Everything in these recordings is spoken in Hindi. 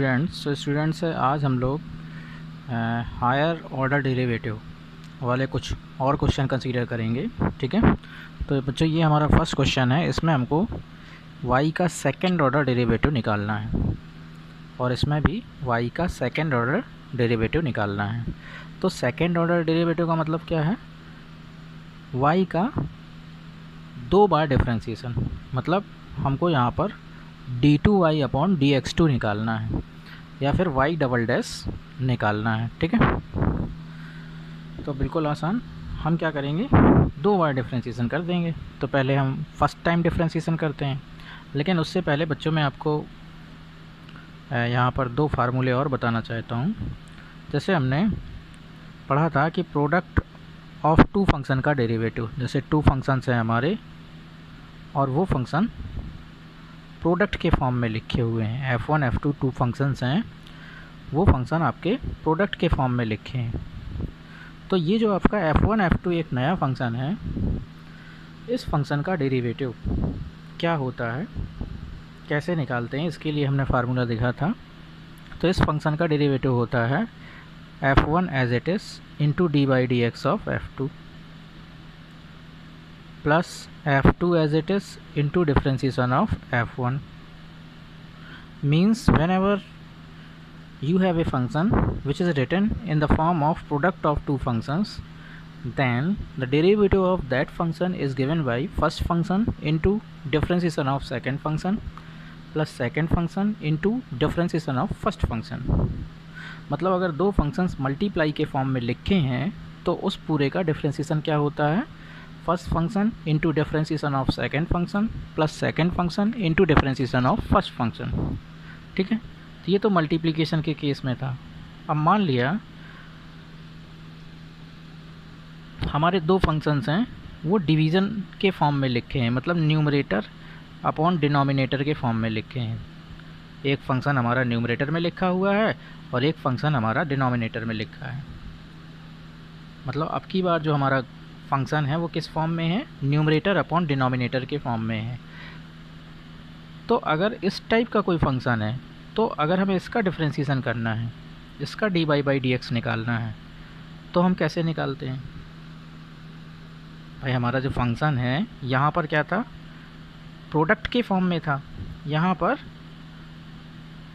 स्टूडेंट्स आज हम लोग हायर ऑर्डर डेरिवेटिव वाले कुछ और क्वेश्चन कंसीडर करेंगे। ठीक है, तो बच्चों ये हमारा फर्स्ट क्वेश्चन है। इसमें हमको y का सेकंड ऑर्डर डेरिवेटिव निकालना है और इसमें भी y का सेकंड ऑर्डर डेरिवेटिव निकालना है। तो सेकंड ऑर्डर डेरिवेटिव का मतलब क्या है? y का दो बार डिफ्रेंसीसन, मतलब हमको यहाँ पर d2y अपॉन dx2 निकालना है या फिर y डबल डैश निकालना है। ठीक है, तो बिल्कुल आसान। हम क्या करेंगे, दो बार डिफ्रेंसीसन कर देंगे। तो पहले हम फर्स्ट टाइम डिफ्रेंसीसन करते हैं, लेकिन उससे पहले बच्चों मैं आपको यहाँ पर दो फार्मूले और बताना चाहता हूँ। जैसे हमने पढ़ा था कि प्रोडक्ट ऑफ टू फंक्शन का डेरिवेटिव, जैसे टू फंक्शंस हैं हमारे और वो फंक्शन प्रोडक्ट के फॉर्म में लिखे हुए हैं। f1 f2 टू फंक्शंस हैं, वो फंक्शन आपके प्रोडक्ट के फॉर्म में लिखे हैं। तो ये जो आपका f1 f2 एक नया फंक्शन है, इस फंक्शन का डेरिवेटिव क्या होता है, कैसे निकालते हैं, इसके लिए हमने फार्मूला देखा था। तो इस फंक्शन का डेरिवेटिव होता है f1 as it is into d by d x of f2 plus f2 as it is into differentiation of f1. Means whenever you have a function which is written in the form of product of two functions, then the derivative of that function is given by first function into differentiation of second function plus second function into differentiation of first function. मतलब अगर दो फंक्शंस मल्टीप्लाई के फॉर्म में लिखे हैं तो उस पूरे का डिफ्रेंसीसन क्या होता है? First function into differentiation of second function plus second function into differentiation of first function. ठीक है, तो ये तो मल्टीप्लिकेशन के केस में था। अब मान लिया हमारे दो फंक्शंस हैं, वो डिवीज़न के फॉर्म में लिखे हैं, मतलब न्यूमरेटर अपॉन डिनोमिनेटर के फॉर्म में लिखे हैं। एक फंक्शन हमारा न्यूमरेटर में लिखा हुआ है और एक फंक्शन हमारा डिनोमिनेटर में लिखा है। मतलब अब की बार जो हमारा फंक्शन है वो किस फॉर्म में है? न्यूमरेटर अपॉन डिनोमिनेटर के फॉर्म में है। तो अगर इस टाइप का कोई फंक्शन है, तो अगर हमें इसका डिफ्रेंसीसन करना है, इसका D by by d x निकालना है, तो हम कैसे निकालते हैं? भाई हमारा जो फंक्शन है यहाँ पर क्या था? प्रोडक्ट के फॉर्म में था, यहाँ पर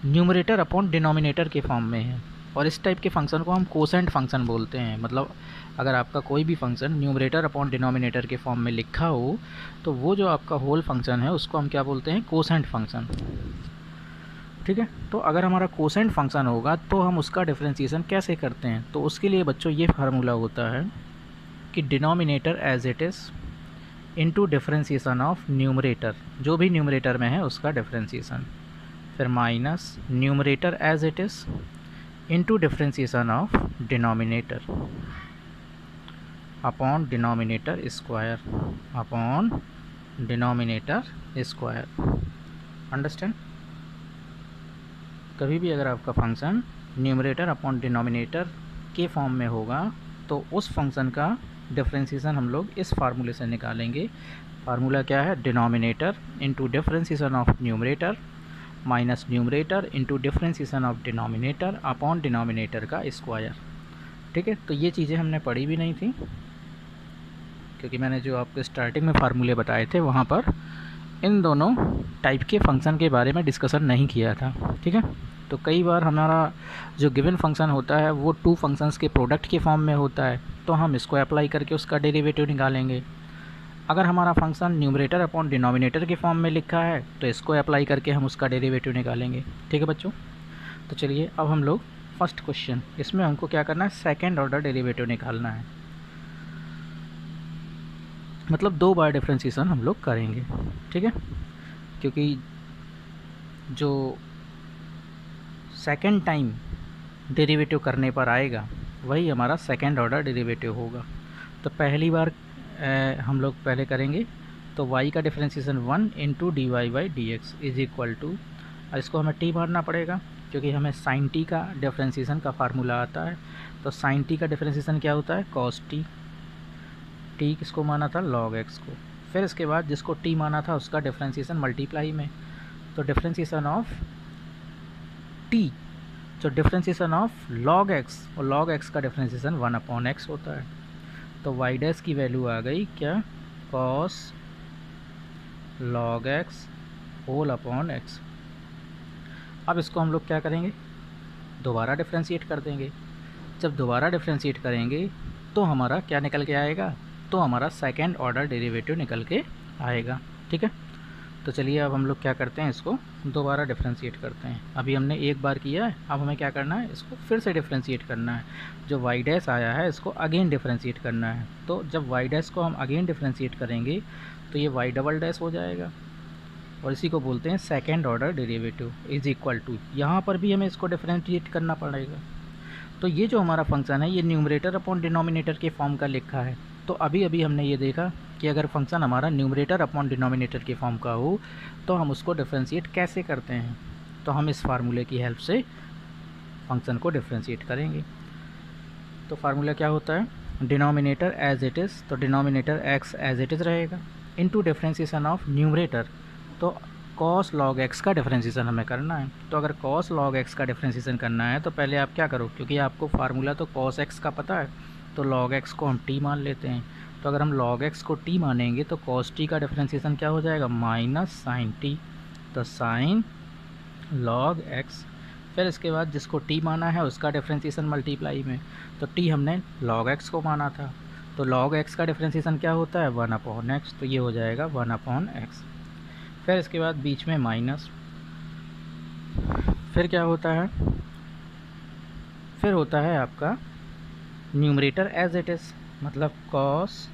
न्यूमरेटर अपॉन डिनोमिनेटर के फॉर्म में है। और इस टाइप के फंक्शन को हम कोसेंट फंक्शन बोलते हैं। मतलब अगर आपका कोई भी फंक्शन न्यूमरेटर अपॉन डिनोमिनेटर के फॉर्म में लिखा हो, तो वो जो आपका होल फंक्शन है उसको हम क्या बोलते हैं? Quotient function. ठीक है, तो अगर हमारा कोसेंट फंक्शन होगा तो हम उसका डिफ्रेंसीसन कैसे करते हैं? तो उसके लिए बच्चों ये फार्मूला होता है कि denominator as it is into differentiation of numerator, जो भी न्यूमरेटर में है उसका डिफ्रेंसीसन, फिर minus numerator as it is into differentiation of denominator upon denominator square upon denominator square. Understand? कभी भी अगर आपका फंक्शन न्यूमरेटर अपॉन डिनोमिनेटर के फॉर्म में होगा तो उस फंक्शन का डिफ्रेंसीसन हम लोग इस फार्मूले से निकालेंगे। फार्मूला क्या है? Denominator into differentiation of numerator minus numerator into differentiation of denominator upon denominator का स्क्वायर। ठीक है, तो ये चीज़ें हमने पढ़ी भी नहीं थी, क्योंकि मैंने जो आपको स्टार्टिंग में फार्मूले बताए थे वहाँ पर इन दोनों टाइप के फंक्शन के बारे में डिस्कशन नहीं किया था। ठीक है, तो कई बार हमारा जो गिवन फंक्शन होता है वो टू फंक्शंस के प्रोडक्ट के फॉर्म में होता है, तो हम इसको अप्लाई करके उसका डेरिवेटिव निकालेंगे। अगर हमारा फंक्शन न्यूमरेटर अपॉन डिनोमिनेटर के फॉर्म में लिखा है तो इसको अप्लाई करके हम उसका डेरिवेटिव निकालेंगे। ठीक है बच्चों, तो चलिए अब हम लोग फर्स्ट क्वेश्चन, इसमें हमको क्या करना है? सेकंड ऑर्डर डेरिवेटिव निकालना है। मतलब दो बार डिफ्रेंसीसन हम लोग करेंगे। ठीक है, क्योंकि जो सेकंड टाइम डेरिवेटिव करने पर आएगा वही हमारा सेकंड ऑर्डर डेरिवेटिव होगा। तो पहली बार हम लोग पहले करेंगे तो y का differentiation 1 into d y by d x is equal to, इसको हमें t मारना पड़ेगा क्योंकि हमें साइन t का डिफ्रेंसीसन का फार्मूला आता है। तो साइन t का डिफ्रेंसीसन क्या होता है? Cos t। t किसको माना था? log x को। फिर इसके बाद जिसको t माना था उसका डिफ्रेंसीसन मल्टीप्लाई में, तो डिफ्रेंसीसन ऑफ टी, जो डिफ्रेंसिएशन ऑफ लॉग एक्स, और लॉग एक्स का डिफ्रेंसिएशन 1/x होता है। तो वाई डैश की वैल्यू आ गई क्या, cos log x whole upon x. अब इसको हम लोग क्या करेंगे, दोबारा डिफ्रेंशिएट कर देंगे। जब दोबारा डिफ्रेंशिएट करेंगे तो हमारा क्या निकल के आएगा, तो हमारा सेकंड ऑर्डर डेरिवेटिव निकल के आएगा। ठीक है, तो चलिए अब हम लोग क्या करते हैं, इसको दोबारा डिफ्रेंशिएट करते हैं। अभी हमने एक बार किया है, अब हमें क्या करना है, इसको फिर से डिफ्रेंशिएट करना है। जो वाई डैश आया है इसको अगेन डिफ्रेंशिएट करना है। तो जब वाई डैश को हम अगेन डिफ्रेंशिएट करेंगे तो ये वाई डबल डैश हो जाएगा, और इसी को बोलते हैं second order derivative is equal to, यहाँ पर भी हमें इसको डिफ्रेंशिएट करना पड़ेगा। तो ये जो हमारा फंक्शन है ये न्यूमरेटर अपॉन डिनोमिनेटर के फॉर्म का लिखा है। तो अभी अभी हमने ये देखा कि अगर फंक्शन हमारा न्यूमरेटर अपॉन डिनोमिनेटर के फॉर्म का हो तो हम उसको डिफ्रेंशिएट कैसे करते हैं। तो हम इस फार्मूले की हेल्प से फंक्शन को डिफ्रेंशिएट करेंगे। तो फार्मूला क्या होता है, डिनोमिनेटर एज इट इज़, तो denominator x as it is रहेगा, इनटू डिफ्रेंशिएशन ऑफ न्यूमरेटर, तो कॉस लॉग एक्स का डिफ्रेंशिएशन हमें करना है। तो अगर कॉस लॉग एक्स का डिफ्रेंशिएशन करना है तो पहले आप क्या करो, क्योंकि आपको फार्मूला तो कॉस एक्स का पता है, तो लॉग एक्स को हम टी मान लेते हैं। तो अगर हम लॉग एक्स को टी मानेंगे तो कॉस टी का डिफ्रेंशिएशन क्या हो जाएगा, माइनस साइन टी, तो साइन लॉग एक्स। फिर इसके बाद जिसको टी माना है उसका डिफ्रेंशिएशन मल्टीप्लाई में, तो टी हमने लॉग एक्स को माना था, तो लॉग एक्स का डिफ्रेंशिएशन क्या होता है, 1/x, तो ये हो जाएगा 1/x। फिर इसके बाद बीच में माइनस, फिर क्या होता है, फिर होता है आपका न्यूमरेटर एज इट इज़, मतलब cos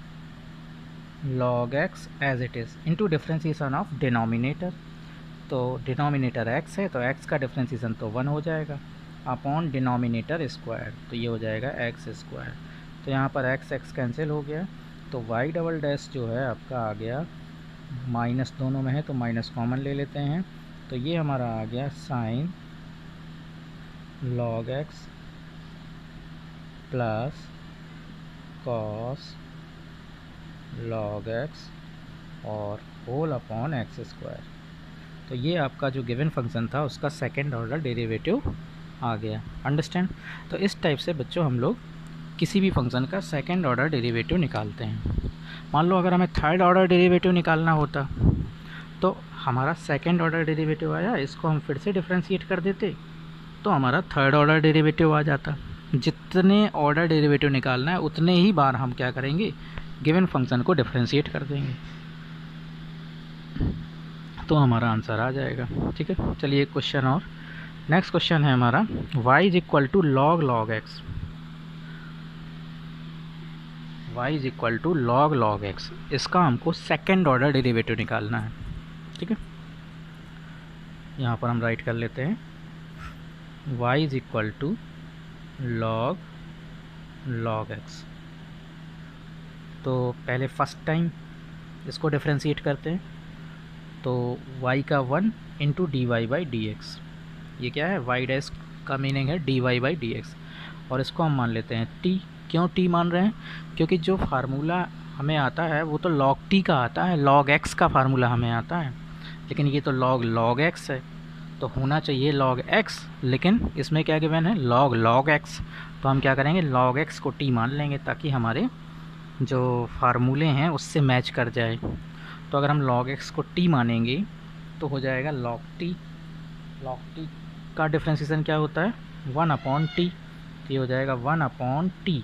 log x as it is into differentiation of denominator, तो डिनोमिनेटर x है तो x का डिफ्रेंशिएशन तो 1 हो जाएगा अपॉन डिनोमिनेटर स्क्वायर, तो ये हो जाएगा x स्क्वायर। तो यहाँ पर x कैंसिल हो गया, तो y डबल डैश जो है आपका आ गया, माइनस दोनों में है तो माइनस कॉमन ले लेते हैं, तो ये हमारा आ गया sign log x plus cos log x और होल अपॉन एक्स स्क्वायर। तो ये आपका जो गिवन फंक्शन था उसका सेकेंड ऑर्डर डेरिवेटिव आ गया। अंडरस्टैंड। तो इस टाइप से बच्चों हम लोग किसी भी फंक्शन का सेकेंड ऑर्डर डेरिवेटिव निकालते हैं। मान लो अगर हमें थर्ड ऑर्डर डेरिवेटिव निकालना होता तो हमारा सेकेंड ऑर्डर डेरिवेटिव आया, इसको हम फिर से डिफ्रेंशिएट कर देते तो हमारा थर्ड ऑर्डर डेरिवेटिव आ जाता। जितने ऑर्डर डेरिवेटिव निकालना है उतने ही बार हम क्या करेंगे, गिवन फंक्शन को डिफ्रेंशिएट कर देंगे, तो हमारा आंसर आ जाएगा। ठीक है, चलिए एक क्वेश्चन और, नेक्स्ट क्वेश्चन है हमारा y is equal to log x, y is equal to log x, इसका हमको सेकेंड ऑर्डर डेरिवेटिव निकालना है। ठीक है, यहाँ पर हम राइट कर लेते हैं y is equal to log x. तो पहले फर्स्ट टाइम इसको डिफ्रेंशिएट करते हैं, तो y का 1 into d y by d x, ये क्या है, y डैश का मीनिंग है d y by d x, और इसको हम मान लेते हैं t। क्यों t मान रहे हैं, क्योंकि जो फार्मूला हमें आता है वो तो log t का आता है, log x का फार्मूला हमें आता है, लेकिन ये तो log x है, तो होना चाहिए log x, लेकिन इसमें क्या गिवन है, log x। तो हम क्या करेंगे, log x को t मान लेंगे ताकि हमारे जो फार्मूले हैं उससे मैच कर जाए। तो अगर हम log x को t मानेंगे तो हो जाएगा log t का डिफ्रेंशिएशन क्या होता है, 1/t, तो ये हो जाएगा 1/t।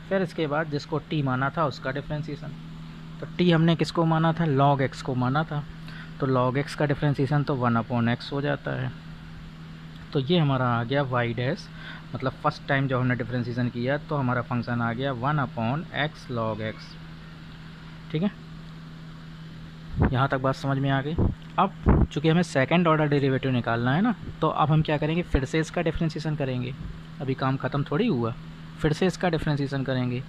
फिर इसके बाद जिसको t माना था उसका डिफ्रेंशिएशन, तो t हमने किसको माना था, log x को माना था, तो log x का डिफ्रेंशिएशन तो 1/x हो जाता है। तो ये हमारा आ गया y डैश, मतलब फर्स्ट टाइम जब हमने डिफ्रेंशिएशन किया तो हमारा फंक्शन आ गया 1/x log x। ठीक है, यहाँ तक बात समझ में आ गई। अब चूँकि हमें सेकंड ऑर्डर डेरिवेटिव निकालना है ना, तो अब हम क्या करेंगे, फिर से इसका डिफ्रेंशिएशन करेंगे। अभी काम ख़त्म थोड़ी हुआ, फिर से इसका डिफ्रेंशिएशन करेंगे।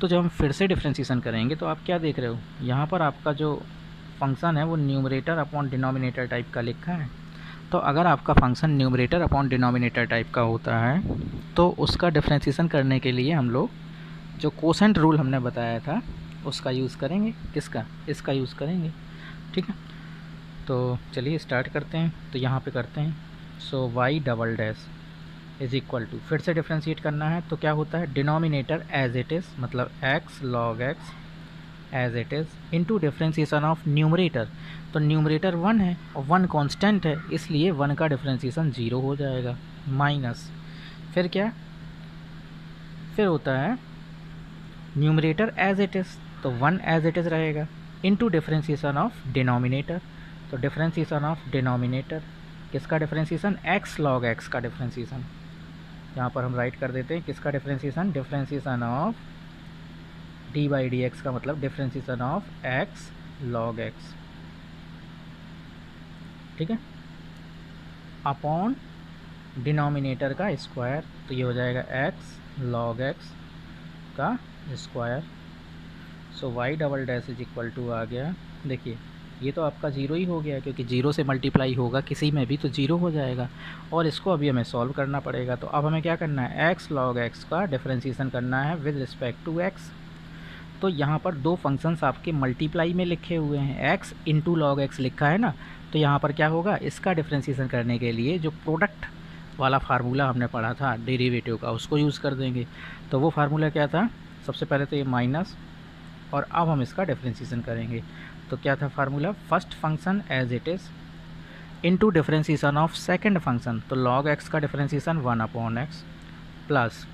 तो जब हम फिर से डिफ्रेंशिएशन करेंगे तो आप क्या देख रहे हो, यहाँ पर आपका जो फंक्शन है वो न्यूमरेटर अपॉन डिनोमिनेटर टाइप का लिखा है। तो अगर आपका function numerator upon denominator type का होता है तो उसका डिफ्रेंशिएशन करने के लिए हम लोग जो कोसेंट रूल हमने बताया था उसका यूज़ करेंगे। किसका, इसका यूज़ करेंगे। ठीक है, तो चलिए स्टार्ट करते हैं। तो यहाँ पे करते हैं so y double dash is equal to, फिर से डिफ्रेंशिएट करना है तो क्या होता है, डिनोमिनेटर एज इट इज़ मतलब x log x as it is into differentiation of numerator, तो न्यूमरेटर 1 है और 1 कांस्टेंट है इसलिए 1 का डिफ्रेंशिएशन 0 हो जाएगा, माइनस फिर क्या, फिर होता है न्यूमरेटर एज इट इज़ तो 1 एज इट इज़ रहेगा इनटू डिफ्रेंशिएशन ऑफ डिनोमिनेटर, तो डिफ्रेंशिएशन ऑफ डिनोमिनेटर किसका डिफ्रेंशिएशन, एक्स लॉग एक्स का डिफ्रेंशिएशन, यहाँ पर हम राइट कर देते हैं किसका differentiation, differentiation of D by d x का मतलब differentiation of x log x, ठीक है, अपॉन डिनोमिनेटर का स्क्वायर, तो ये हो जाएगा एक्स लॉग एक्स का square. So y double dash is equal to आ गया, देखिए ये तो आपका ज़ीरो ही हो गया क्योंकि ज़ीरो से मल्टीप्लाई होगा किसी में भी तो ज़ीरो हो जाएगा, और इसको अभी हमें सॉल्व करना पड़ेगा। तो अब हमें क्या करना है, एक्स लॉग एक्स का डिफरेंशिएशन करना है विद रिस्पेक्ट टू एक्स। तो यहाँ पर दो फंक्शंस आपके मल्टीप्लाई में लिखे हुए हैं, एक्स इंटू लॉग एक्स लिखा है ना, तो यहाँ पर क्या होगा, इसका डिफरेंशिएशन करने के लिए जो प्रोडक्ट वाला फार्मूला हमने पढ़ा था डेरिवेटिव का उसको यूज़ कर देंगे। तो वो फार्मूला क्या था, सबसे पहले तो ये माइनस, और अब हम इसका डिफरेंशिएशन करेंगे। तो क्या था formula, first function as it is into differentiation of second function, तो log x का differentiation 1/x plus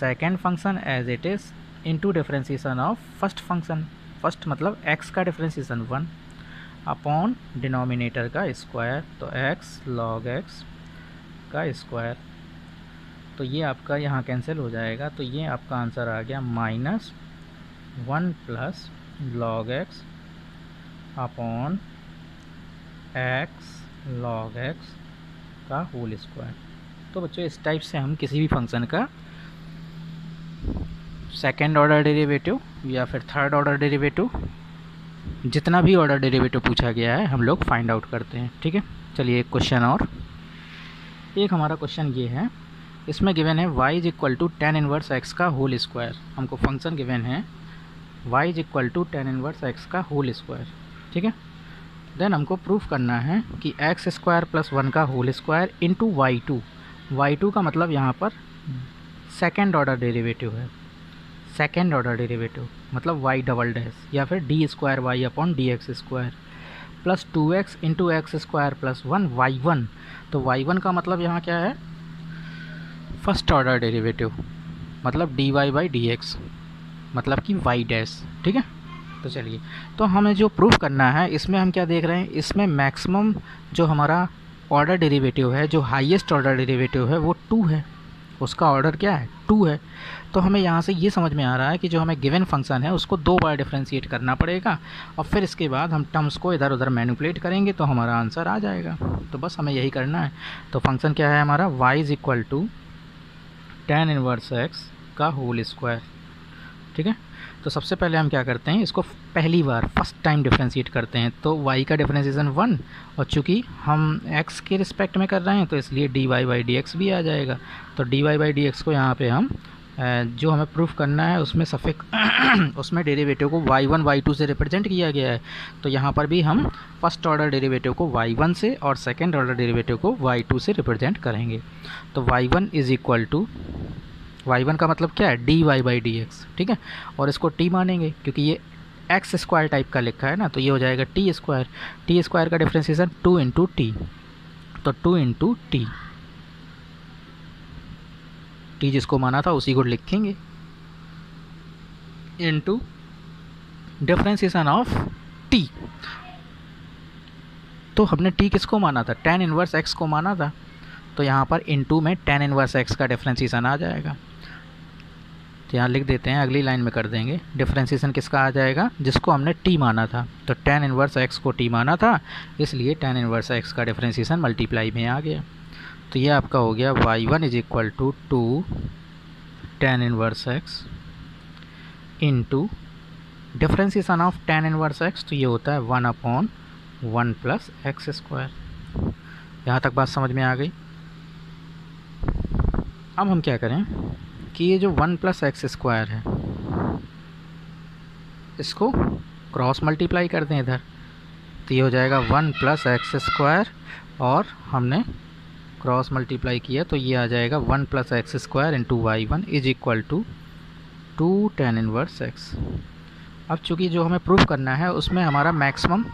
second function as it is into differentiation of first function, first मतलब x का डिफरेंशिएशन 1 अपॉन डिनोमिनेटर का स्क्वायर, तो x log x का स्क्वायर, तो ये आपका यहाँ कैंसिल हो जाएगा, तो ये आपका आंसर आ गया -1 plus log x upon x log x का होल स्क्वायर। तो बच्चों इस टाइप से हम किसी भी फंक्शन का सेकेंड ऑर्डर डेरिवेटिव या फिर थर्ड ऑर्डर डेरिवेटिव, जितना भी ऑर्डर डेरिवेटिव पूछा गया है हम लोग फाइंड आउट करते हैं, ठीक है। चलिए एक क्वेश्चन और, एक हमारा क्वेश्चन ये है, इसमें गिवन है y is equal to tan inverse x का होल स्क्वायर, हमको फंक्शन गिवन है y is equal to tan inverse x का होल स्क्वायर, ठीक है। देन हमको प्रूफ करना है कि एक्स स्क्वायर प्लस 1 का होल स्क्वायर इंटू y2 का मतलब यहाँ पर सेकेंड ऑर्डर डेरिवेटिव है, सेकेंड ऑर्डर डेरिवेटिव मतलब y डबल डैश या फिर d square y upon d x square plus 2x into x square plus 1 y1, तो y1 का मतलब यहाँ क्या है, फर्स्ट ऑर्डर डेरिवेटिव मतलब dy बाई डी एक्स मतलब कि y डैश, ठीक है। तो चलिए, तो हमें जो प्रूफ करना है इसमें हम क्या देख रहे हैं, इसमें मैक्सिमम जो हमारा ऑर्डर डेरिवेटिव है, जो हाईएस्ट ऑर्डर डेरिवेटिव है वो 2 है, उसका ऑर्डर क्या है 2 है। तो हमें यहाँ से ये समझ में आ रहा है कि जो हमें गिवन फंक्शन है उसको 2 बार डिफरेंशिएट करना पड़ेगा और फिर इसके बाद हम टर्म्स को इधर उधर मैनिपुलेट करेंगे तो हमारा आंसर आ जाएगा। तो बस हमें यही करना है। तो फंक्शन क्या है हमारा, y is equal to tan inverse x का होल स्क्वायर, ठीक है। तो सबसे पहले हम क्या करते हैं, इसको पहली बार फर्स्ट टाइम डिफरेंशिएट करते हैं, तो y का डिफरेंशिएशन 1 और चूँकि हम x के रिस्पेक्ट में कर रहे हैं तो इसलिए dy बाई डी एक्स भी आ जाएगा। तो dy बाई डी एक्स को यहाँ पे हम जो हमें प्रूफ करना है उसमें सफिक्स उसमें डेरिवेटिव को y1 y2 से रिप्रेजेंट किया गया है, तो यहाँ पर भी हम फर्स्ट ऑर्डर डेरिवेटिव को y1 से और सेकेंड ऑर्डर डेरिवेटिव को y2 से रिप्रेजेंट करेंगे। तो y1 is equal to, y1 का मतलब क्या है dy बाई डी एक्स, ठीक है, और इसको t मानेंगे क्योंकि ये एक्स स्क्वायर टाइप का लिखा है ना, तो ये हो जाएगा टी स्क्वायर का डिफरेंशिएशन 2 इंटू टी, तो 2 इंटू टी जिसको माना था उसी को लिखेंगे इंटू डिफरेंशिएशन ऑफ t। तो हमने t किसको माना था, tan इनवर्स x को माना था, तो यहाँ पर इंटू में tan इनवर्स x का डिफरेंशिएशन आ जाएगा। तो यहाँ लिख देते हैं, अगली लाइन में कर देंगे, डिफरेंशिएशन किसका आ जाएगा, जिसको हमने t माना था, तो tan इनवर्स x को t माना था इसलिए tan इनवर्स x का डिफरेंशिएशन मल्टीप्लाई में आ गया। तो ये आपका हो गया y1 is equal to 2 tan inverse x into differentiation of tan inverse x, तो ये होता है 1/1 प्लस एक्स स्क्वायर। यहाँ तक बात समझ में आ गई। अब हम क्या करें कि ये जो 1 प्लस एक्स स्क्वायर है इसको क्रॉस मल्टीप्लाई कर दें इधर, तो ये हो जाएगा 1 प्लस एक्स स्क्वायर और हमने क्रॉस मल्टीप्लाई किया तो ये आ जाएगा 1 plus x square into y one is equal to 2 tan inverse x. अब चूँकि जो हमें प्रूफ करना है उसमें हमारा मैक्सिमम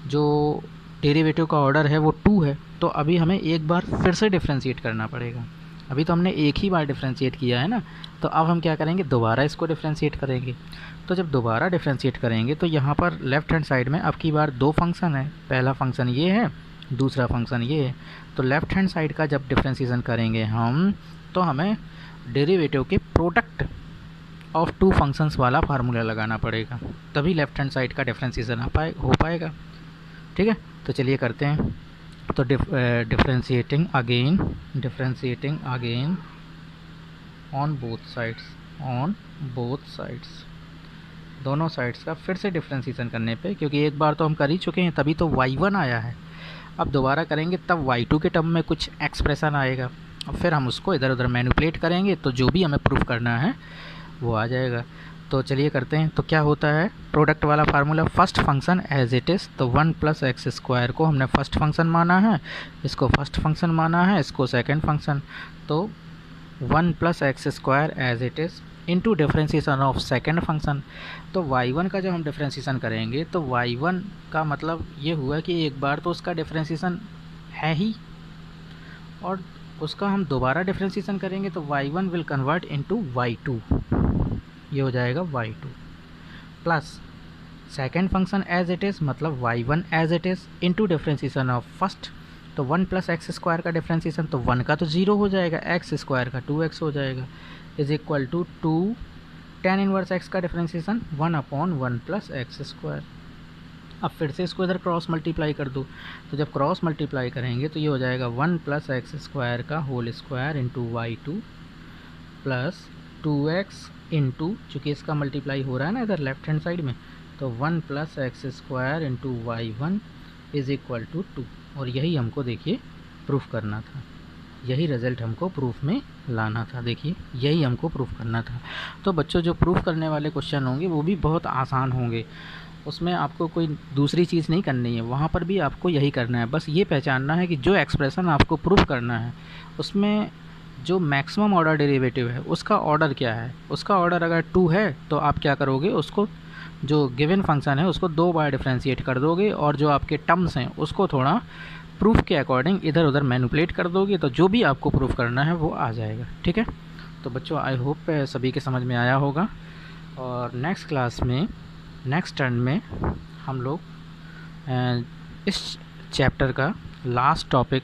जो डेरिवेटिव का ऑर्डर है वो 2 है, तो अभी हमें एक बार फिर से डिफ्रेंशिएट करना पड़ेगा। अभी तो हमने एक ही बार डिफ्रेंशिएट किया है ना, तो अब हम क्या करेंगे, दोबारा इसको डिफ्रेंशिएट करेंगे। तो जब दोबारा डिफ्रेंशिएट करेंगे तो यहाँ पर लेफ़्ट हैंड साइड में अब की बार दो फंक्शन है, पहला फंक्शन ये है, दूसरा फंक्शन ये है। तो लेफ़्ट हैंड साइड का जब डिफ्रेंशिएशन करेंगे हम, तो हमें डेरिवेटिव के प्रोडक्ट ऑफ टू फंक्शंस वाला फार्मूला लगाना पड़ेगा, तभी लेफ़्ट हैंड साइड का डिफ्रेंशिएशन हो पाएगा। ठीक है, तो चलिए करते हैं। तो differentiating again on both sides, दोनों साइड्स का फिर से डिफ्रेंशिएशन करने पे, क्योंकि एक बार तो हम कर ही चुके हैं तभी तो y1 आया है, अब दोबारा करेंगे तब y2 के टर्म में कुछ एक्सप्रेशन आएगा, और फिर हम उसको इधर उधर मैनिपुलेट करेंगे तो जो भी हमें प्रूफ करना है वो आ जाएगा। तो चलिए करते हैं। तो क्या होता है प्रोडक्ट वाला formula, first function as it is, तो 1 प्लस एक्स स्क्वायर को हमने फर्स्ट फंक्शन माना है, इसको फर्स्ट फंक्शन माना है, इसको सेकंड फंक्शन। तो 1 plus x square as it is into differentiation of second function. तो y1 का जब हम डिफ्रेंशिएशन करेंगे तो y1 का मतलब ये हुआ कि एक बार तो उसका डिफ्रेंशिएशन है ही, और उसका हम दोबारा डिफ्रेंशिएशन करेंगे तो y1 will convert into y2, ये हो जाएगा y2 plus second function as it is, मतलब y1 as it is into differentiation of first. तो 1 प्लस एक्स स्क्वायर का डिफ्रेंशिएशन, तो 1 का तो 0 हो जाएगा, एक्स स्क्वायर का 2x हो जाएगा, is equal to 2 tan inverse x का डिफ्रेंशिएशन 1/1 प्लस एक्स स्क्वायर। अब फिर से इसको इधर क्रॉस मल्टीप्लाई कर दो, तो जब क्रॉस मल्टीप्लाई करेंगे तो ये हो जाएगा 1 प्लस एक्स स्क्वायर का whole square into y2 plus 2x into, चूँकि इसका मल्टीप्लाई हो रहा है ना इधर लेफ्ट हैंड साइड में, तो 1 plus x square into y1 is equal to 2। और यही हमको देखिए प्रूफ करना था, यही रिज़ल्ट हमको प्रूफ में लाना था। देखिए यही हमको प्रूफ करना था। तो बच्चों जो प्रूफ करने वाले क्वेश्चन होंगे वो भी बहुत आसान होंगे, उसमें आपको कोई दूसरी चीज़ नहीं करनी है, वहाँ पर भी आपको यही करना है। बस ये पहचानना है कि जो एक्सप्रेशन आपको प्रूफ करना है उसमें जो मैक्सिमम ऑर्डर डेरिवेटिव है उसका ऑर्डर क्या है। उसका ऑर्डर अगर 2 है तो आप क्या करोगे, उसको जो गिवन फंक्शन है उसको 2 बार डिफ्रेंशिएट कर दोगे, और जो आपके टर्म्स हैं उसको थोड़ा प्रूफ के अकॉर्डिंग इधर उधर मैनिपुलेट कर दोगे, तो जो भी आपको प्रूफ करना है वो आ जाएगा। ठीक है, तो बच्चों आई होप सभी के समझ में आया होगा, और नेक्स्ट क्लास में नेक्स्ट टर्न में हम लोग इस चैप्टर का लास्ट टॉपिक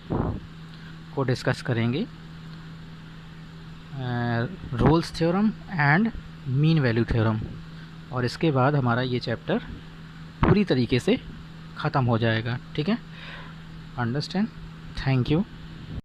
को डिस्कस करेंगे, Rolle's theorem and mean value theorem, और इसके बाद हमारा ये चैप्टर पूरी तरीके से ख़त्म हो जाएगा। ठीक है, अंडरस्टैंड, थैंक यू।